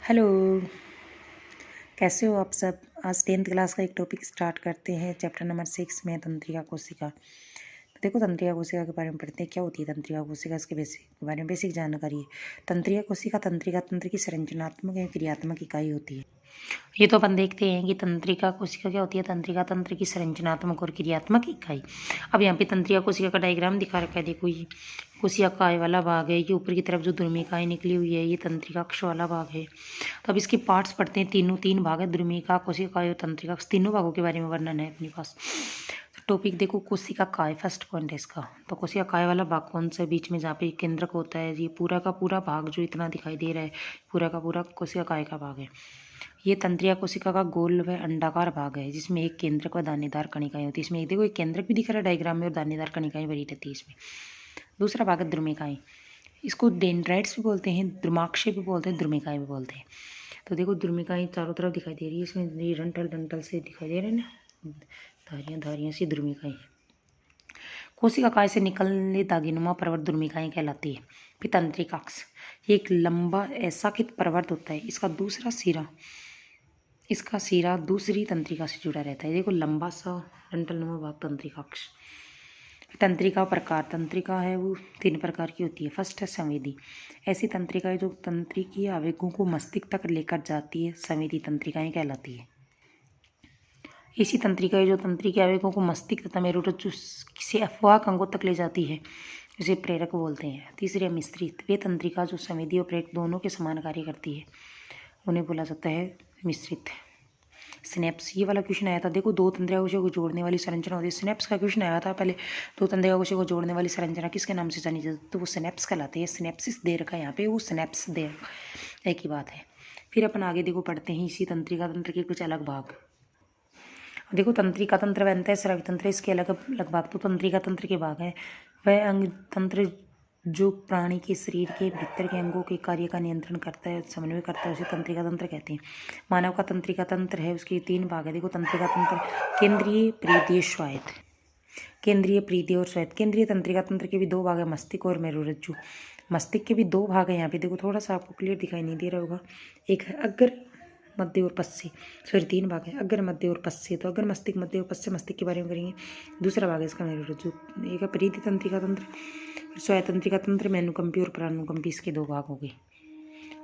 Hello. कैसे हो आप सब। आज 10th क्लास का एक टॉपिक स्टार्ट करते हैं। चैप्टर नंबर 6 में तंत्रिका कोशिका। तो देखो, तंत्रिका कोशिका के बारे में पढ़ते हैं। क्या होती है तंत्रिका कोशिका, इसके बारे में बेसिक जानकारी है। तंत्रिका कोशिका तंत्रिका तंत्र की संरचनात्मक या क्रियात्मक इकाई होती है। ये तो अपन देखते हैं कि तंत्रिका कोशिका क्या होती है। तंत्रिका तंत्र की संरचनात्मक और क्रियात्मक इकाई। अब यहाँ पे तंत्रिका कोशिका का डायग्राम दिखा रखा है। देखो, ये कोशिका काय वाला भाग है। ये ऊपर की तरफ जो ध्रुमिकाएं निकली हुई है, ये तंत्रिका अक्ष वाला भाग है। तो अब इसके पार्ट्स पढ़ते हैं। तीन भाग है, ध्रुमिका, कोशिका और तंत्रिका। तीनों भागों के बारे में वर्णन है अपने पास। तो टॉपिक देखो, कोशिका काय फर्स्ट पॉइंट है इसका। तो कोशिका काय वाला भाग कौन सा है? बीच में जहाँ पे केंद्रक होता है, ये पूरा का पूरा भाग जो इतना दिखाई दे रहा है, पूरा का पूरा कोशिका काय का भाग है। ये तंत्रिका कोशिका का गोल व अंडाकार भाग है, जिसमें एक केंद्रक व दानेदार कणिकाएं होती है। इसमें देखो, एक केंद्रक भी दिख रहा है डायग्राम में और दानेदार कणिकाएं भरी रहती है इसमें। दूसरा भाग है ध्रुमिकाएं। इसको डेंड्राइट्स भी बोलते हैं, द्रुमाक्षय भी बोलते हैं, ध्रुमिकाएं भी बोलते हैं। तो देखो, ध्रुमिकाएं चारों तरफ दिखाई दे रही है। इसमें ये डंटल से दिखाई दे रहे हैं ना, धारियां सी ध्रुमिकाएं। कोशिका काय से निकलने दागिनुमा प्रवर्त ध्रुमिकाएं कहलाती है। फिर तंत्रिकाक्ष, ये एक लंबा ऐसाखित प्रवर्त होता है। इसका सिरा दूसरी तंत्रिका से जुड़ा रहता है। देखो, लंबा सा डंटलनुमा भाग तंत्रिकाक्ष। तंत्रिका प्रकार, तंत्रिका है वो 3 प्रकार की होती है। फर्स्ट है संवेदी। ऐसी तंत्रिकाएं जो तंत्रिकीय आवेगों को मस्तिष्क तक लेकर जाती है, संवेदी तंत्रिकाएं कहलाती है। ऐसी तंत्रिकाएं जो तंत्रिकीय आवेगों को मस्तिष्क तथा मेरुरज्जु से अफवाह अंगों तक ले जाती है, इसे प्रेरक बोलते हैं। तीसरी है मिश्रित। वे तंत्रिका जो संवेदी और प्रेरक दोनों के समान कार्य करती है, उन्हें बोला जाता है मिश्रित। स्नेप्स, ये वाला क्वेश्चन आया था। देखो, 2 तंत्रिका कोशिका को जोड़ने वाली संरचना होती है। स्नेप्स का क्वेश्चन आया था पहले। 2 तंत्रिका कोशिका को जोड़ने वाली संरचना किसके नाम से जानी जाती है? तो वो स्नेप्स कहलाते हैं। स्नेप्सिस दे रखा है यहाँ पे, वो स्नेप्स दे रखा, एक ही बात है। फिर अपन आगे देखो पढ़ते हैं इसी तंत्रिका तंत्र के कुछ अलग भाग। देखो, तंत्रिका तंत्र बनता है स्रावी तंत्र, इसके अलग अलग भाग। तो तंत्रिका तंत्र के भाग है वह अंग तंत्र जो प्राणी के शरीर के भीतर के अंगों के कार्य का नियंत्रण करता है, समन्वय करता है, उसे तंत्रिका तंत्र कहते हैं। मानव का तंत्रिका तंत्र है, उसके 3 भाग है। देखो, तंत्रिका तंत्र केंद्रीय, परिधीय, स्वायत्त। केंद्रीय, परिधीय और स्वायत्त। केंद्रीय तंत्रिका तंत्र के भी 2 भाग है, मस्तिष्क और मेरुरज्जु। मस्तिष्क के भी 2 भाग है। यहाँ पे देखो, थोड़ा सा आपको क्लियर दिखाई नहीं दे रहा होगा। एक है अग्र, मध्य और पश्य। सॉरी, 3 भाग है, अग्र, मध्य और पश्य। तो अग्र मस्तिष्क, मध्य और पश्य मस्तिष्क के बारे में करेंगे। दूसरा भाग है इसका मेरुरज्जु। एक है परिधि तंत्रिका तंत्र, स्वायत्त तंत्रिका तंत्र में अनुकंपी और परानुकंपी, इसके 2 भाग हो गए।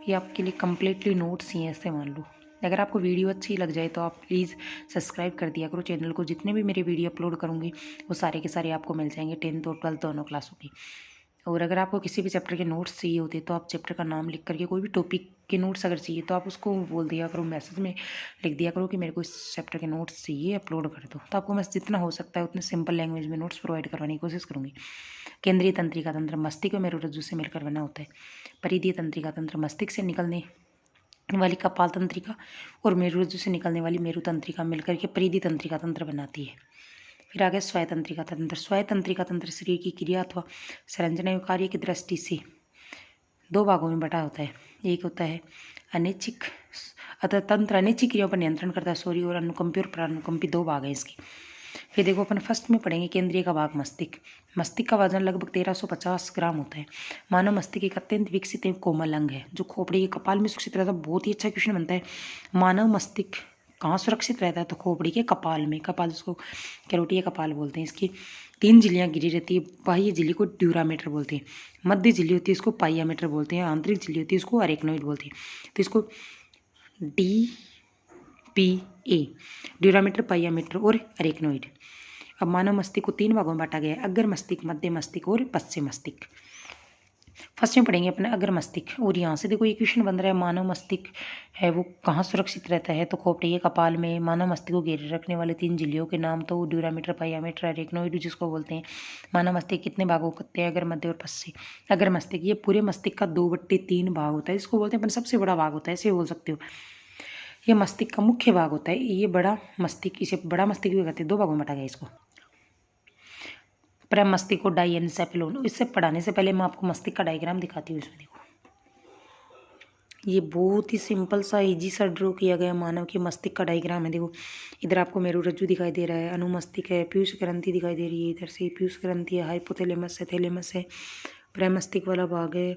ये आपके लिए कम्प्लीटली नोट्स ही हैं, ऐसे मान लो। अगर आपको वीडियो अच्छी लग जाए तो आप प्लीज़ सब्सक्राइब कर दिया करो चैनल को। जितने भी मेरे वीडियो अपलोड करूँगी वो सारे के सारे आपको मिल जाएंगे, 10th और 12th दोनों क्लासों की। और अगर आपको किसी भी चैप्टर के नोट्स चाहिए होते तो आप चैप्टर का नाम लिख करके, कोई भी टॉपिक के नोट्स अगर चाहिए तो आप उसको बोल दिया करो, मैसेज में लिख दिया करो कि मेरे को इस चैप्टर के नोट्स चाहिए, अपलोड कर दो। तो आपको मैं जितना हो सकता है उतने सिंपल लैंग्वेज में नोट्स प्रोवाइड करवाने की कोशिश करूँगी। केंद्रीय तंत्रिका तंत्र मस्तिष्क और मेरुरज्जु से मिलकर बना होता है। परिधीय तंत्रिका तंत्र मस्तिष्क से निकलने वाली कपाल तंत्रिका और मेरुरज्जु से निकलने वाली मेरु तंत्रिका मिलकर के परिधि तंत्रिका तंत्र बनाती है। फिर आगे स्वायत्त तंत्रिका तंत्र। स्वायत्त तंत्रिका तंत्र शरीर की क्रिया अथवा संरचना एवं कार्य की दृष्टि से 2 भागों में बटा होता है। एक होता है अनैच्छिक, अतः तंत्र अनैच्छिक क्रियाओं पर नियंत्रण करता है, सॉरी, और अनुकंपी और परानुकंपी 2 भाग है इसके। फिर देखो, अपन फर्स्ट में पढ़ेंगे केंद्रीय का भाग मस्तिष्क। मस्तिष्क का वजन लगभग 1350 ग्राम होता है। मानव मस्तिष्क एक अत्यंत विकसित एवं कोमल अंग है जो खोपड़ी के कपाल में सुरक्षित रहता है। बहुत ही अच्छा क्वेश्चन बनता है। मानव मस्तिष्क कहाँ सुरक्षित रहता है? तो खोपड़ी के कपाल में। कपाल जिसको कैरोटीय कपाल बोलते हैं। इसकी 3 झिल्लियाँ गिरी रहती है। बाह्य झिल्ली को ड्यूरामीटर बोलते हैं, मध्य झिल्ली होती है इसको पाइयामीटर बोलते हैं, आंतरिक झिल्ली होती है इसको अरेक्नोइड बोलते हैं। तो इसको DPA, ड्यूरामीटर, पाइयामीटर और अरेक्नोइड। अब मानव मस्तिष्क को 3 भागों में बांटा गया है, अग्र मस्तिष्क, मध्य मस्तिष्क और पश्चिम मस्तिष्क। फर्स्ट में पढ़ेंगे अपने अग्र मस्तिष्क। और यहाँ से देखो, ये क्वेश्चन बन रहा है, मानव मस्तिष्क है वो कहाँ सुरक्षित रहता है? तो खोपड़ी के कपाल में। मानव मस्तिष्क को घेरे रखने वाले 3 झिल्लियों के नाम तो ड्यूरामीटर, पाइयामीटर, अरेक्नोइड जिसको बोलते हैं। मानव मस्तिष्क कितने भागों करते हैं? अग्र, मध्य और पश्चिम। अग्र मस्तिष्क ये पूरे मस्तिष्क का 2/3 भाग होता है। इसको बोलते हैं अपन सबसे बड़ा भाग होता है, ऐसे बोल सकते हो। ये मस्तिष्क का मुख्य भाग होता है। ये बड़ा मस्तिष्क, इसे बड़ा मस्तिष्क भी कहते हैं। 2 भागों में बांटा गया इसको। प्रम मस्तिष्क को डाइएनसेफेलोन। इससे पढ़ाने से पहले मैं आपको मस्तिष्क का डायग्राम दिखाती हूँ। इसमें देखो, ये बहुत ही सिंपल सा इजी सा ड्रॉ किया गया मानव के मस्तिष्क का डायग्राम है। देखो, इधर आपको मेरुरज्जु दिखाई दे रहा है, अनुमस्तिष्क है, पीयूष ग्रंथि दिखाई दे रही है, इधर से पीयूष ग्रंथि है, हाइपोथैलेमस है, थैलेमस है, प्रमस्तिष्क वाला भाग है,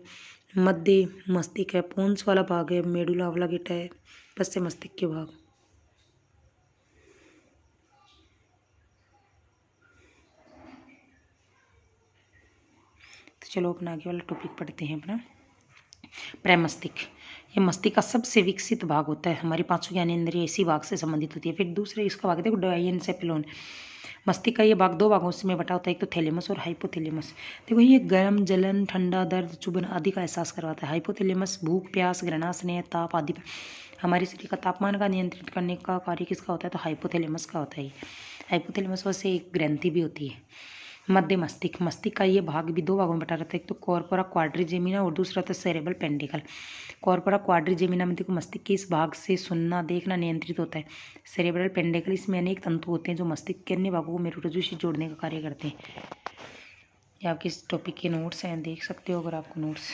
मध्य मस्तिष्क है, पोन्स वाला भाग है, मेडुला ऑब्लिंगेटा है, पश्च मस्तिष्क के भाग। तो चलो अपना आगे वाला टॉपिक पढ़ते हैं अपना। प्रमस्तिष्क, ये मस्तिष्क का सबसे विकसित भाग होता है। हमारी पांचों ज्ञानेंद्रिय इसी भाग से संबंधित होती है। फिर दूसरे इसका भाग देखो डाइएन्सेफेलोन। मस्तिष्क का ये भाग दो भागों में बटा होता है, एक तो थैलेमस और हाइपोथैलेमस। देखो ये गर्म, जलन, ठंडा, दर्द, चुभन आदि का एहसास करवाता है। हाइपोथैलेमस भूख, प्यास, घृणा, स्नेह, ताप आदि हमारे शरीर का तापमान का नियंत्रित करने का कार्य किसका होता है? तो हाइपोथैलेमस का होता है। हाइपोथैलेमस वैसे एक ग्रंथि भी होती है। मध्य मस्तिष्क, मस्तिष्क का ये भाग भी दो भागों में बटा रहता है, एक तो कॉर्पोरा क्वाड्रिजेमिना और दूसरा तो सेरेब्रल पेंडिकल। कॉर्पोरा क्वाड्रिजेमिना में देखो मस्तिष्क के इस भाग से सुनना, देखना नियंत्रित होता है। सेरेब्रल पेंडिकल, इसमें अनेक तंतु होते हैं जो मस्तिष्क के अन्य भागों को मेरुरज्जु से जोड़ने का कार्य करते हैं। ये आपके इस टॉपिक के नोट्स हैं, देख सकते हो। अगर आपको नोट्स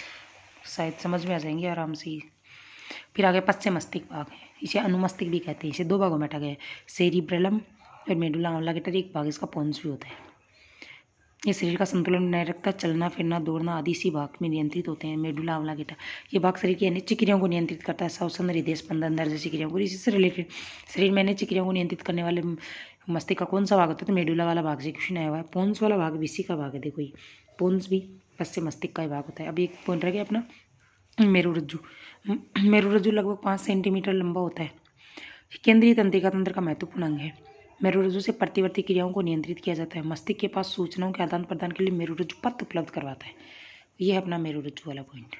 शायद समझ में आ जाएंगे आराम से ही। फिर आगे पश्च मस्तिष्क भाग है, इसे अनुमस्तिष्क भी कहते हैं। इसे दो भागों में बांटा गया है, सेरिब्रलम और मेडुला ऑब्लिंगेटा। एक भाग इसका पोन्स भी होता है। ये शरीर का संतुलन बनाए रखता है। चलना फिरना, दौड़ना आदि इसी भाग में नियंत्रित होते हैं। मेडुला ऑब्लिंगेटा ये भाग शरीर की अनेक क्रियाओं को नियंत्रित करता है। श्वसन, हृदय स्पंदन, दर्द जैसी क्रियाओं को। इसी से रिलेटेड शरीर में अनेक क्रियाओं को नियंत्रित करने वाले मस्तिष्क का कौन सा भाग होता है? तो मेडुला वाला भाग से क्वेश्चन आया हुआ है। पोन्स वाला भाग भी इसी का भाग है। देखो ये पोन्स भी पश्च मस्तिष्क का ही भाग होता है। अब एक पॉइंट रह गया अपना मेरुरज्जु। मेरुरज्जु लगभग 5 सेंटीमीटर लंबा होता है। केंद्रीय तंत्रिका तंत्र का महत्वपूर्ण अंग है। मेरुरज्जु से प्रतिवर्ती क्रियाओं को नियंत्रित किया जाता है। मस्तिष्क के पास सूचनाओं के आदान प्रदान के लिए मेरुरज्जु पथ उपलब्ध करवाता है। यह है अपना मेरुरज्जु वाला पॉइंट।